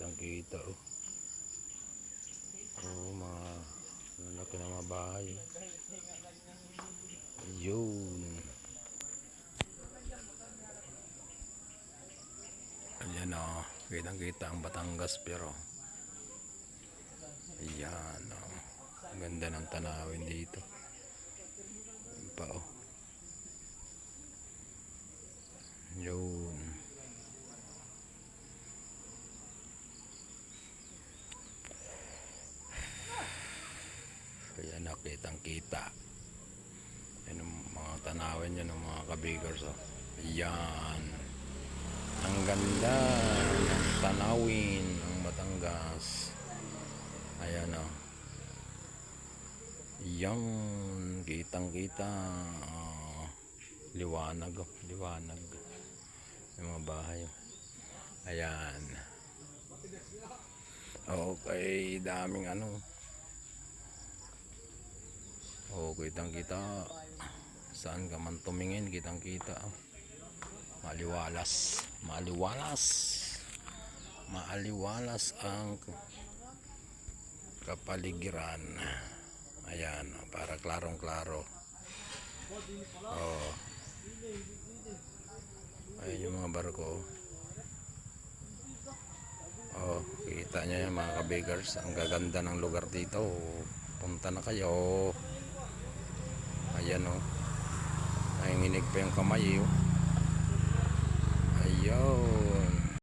kitang kita oh. Oh, mga lalaki na mga bahay. Yun. Ayan oh, kitang kita ang Batangas pero ayan oh, ganda ng tanawin dito. Ayan pa oh. Yun. Ayan oh, kitang kita. Ayan ang mga tanawin yan ng mga kabigers oh. Ayan. Ang ganda ng tanawin ng Batangas. Ayan o. Yan. Kitang kita. Liwanag o. Liwanag. Yung mga bahay. Ayan. Okay. Daming ano. O, kitang kita. Saan ka man tumingin, kitang kita. Maliwalas. Maliwalas. Maaliwalas ang kapaligiran. Ayan, para klarong-klaro. Oh. Ayan yung mga barko. Oh, kita nyo yung mga kabigers. Ang gaganda ng lugar dito. Punta na kayo. Ayan oh. Nanginginig pa yung kamay oh. Ayaw.